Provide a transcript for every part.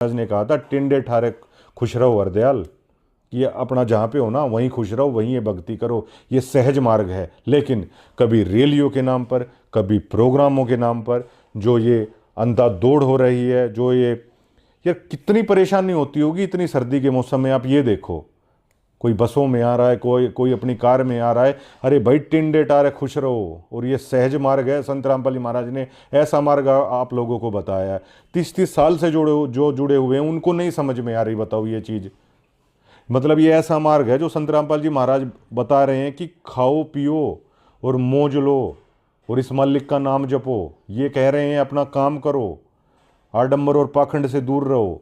महाराज ने कहा था टिंडे ठारे खुश रहो हरदयाल, ये अपना जहाँ पे हो ना वहीं खुश रहो, वहीं ये भक्ति करो, ये सहज मार्ग है। लेकिन कभी रैलियों के नाम पर, कभी प्रोग्रामों के नाम पर जो ये अंधाधुंध हो रही है, जो ये यार कितनी परेशानी होती होगी इतनी सर्दी के मौसम में। आप ये देखो, कोई बसों में आ रहा है, कोई कोई अपनी कार में आ रहा है, अरे भाई टिंडे टारे खुश रहो। और ये सहज मार्ग है, संत रामपाल जी महाराज ने ऐसा मार्ग आप लोगों को बताया है। 30-30 साल से जो जुड़े हुए हैं उनको नहीं समझ में आ रही, बताओ ये चीज़। मतलब ये ऐसा मार्ग है जो संत रामपाल जी महाराज बता रहे हैं कि खाओ पियो और मौज लो और इस मालिक का नाम जपो। ये कह रहे हैं अपना काम करो, आडंबर और पाखंड से दूर रहो।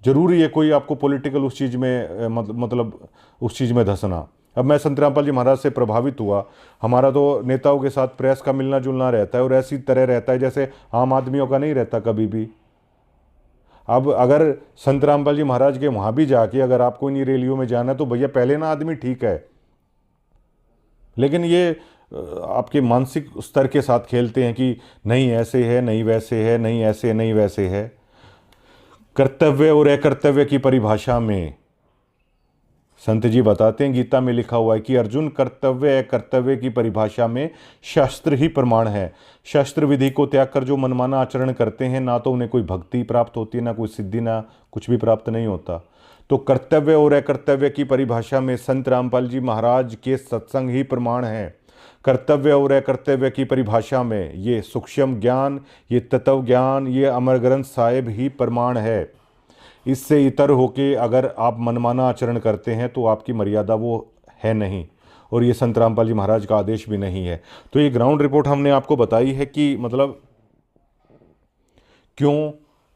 जरूरी है कोई आपको पॉलिटिकल उस चीज़ में मतलब उस चीज़ में धंसना। अब मैं संत रामपाल जी महाराज से प्रभावित हुआ। हमारा तो नेताओं के साथ प्रेस का मिलना जुलना रहता है और ऐसी तरह रहता है जैसे आम आदमियों का नहीं रहता कभी भी। अब अगर संत रामपाल जी महाराज के वहाँ भी जाके अगर आपको इन्हीं रैलियों में जाना है तो भैया पहले ना आदमी ठीक है, लेकिन ये आपके मानसिक स्तर के साथ खेलते हैं कि नहीं ऐसे है, नहीं वैसे है, नहीं ऐसे नहीं वैसे है। कर्तव्य और अकर्तव्य की परिभाषा में संत जी बताते हैं, गीता में लिखा हुआ है कि अर्जुन कर्तव्य अकर्तव्य की परिभाषा में शास्त्र ही प्रमाण है। शास्त्र विधि को त्याग कर जो मनमाना आचरण करते हैं ना तो उन्हें कोई भक्ति प्राप्त होती है, ना कोई सिद्धि, ना कुछ भी प्राप्त नहीं होता। तो कर्तव्य और अकर्तव्य की परिभाषा में संत रामपाल जी महाराज के सत्संग ही प्रमाण है। कर्तव्य और अकर्तव्य की परिभाषा में ये सूक्ष्म ज्ञान, ये तत्व ज्ञान, ये अमर ग्रंथ साहिब ही प्रमाण है। इससे इतर होके अगर आप मनमाना आचरण करते हैं तो आपकी मर्यादा वो है नहीं, और ये संत रामपाल जी महाराज का आदेश भी नहीं है। तो ये ग्राउंड रिपोर्ट हमने आपको बताई है कि मतलब क्यों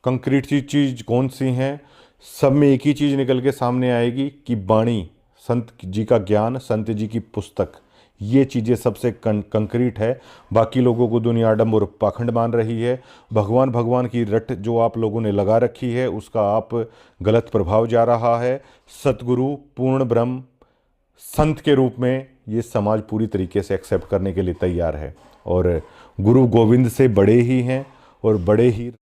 कंक्रीट सी चीज़ कौन सी हैं। सब में एक ही चीज़ निकल के सामने आएगी कि वाणी, संत जी का ज्ञान, संत जी की पुस्तक, ये चीज़ें सबसे कंक्रीट है। बाकी लोगों को दुनिया आडंबर और पाखंड मान रही है। भगवान भगवान की रट जो आप लोगों ने लगा रखी है उसका आप गलत प्रभाव जा रहा है। सतगुरु पूर्ण ब्रह्म संत के रूप में ये समाज पूरी तरीके से एक्सेप्ट करने के लिए तैयार है, और गुरु गोविंद से बड़े ही हैं और बड़े ही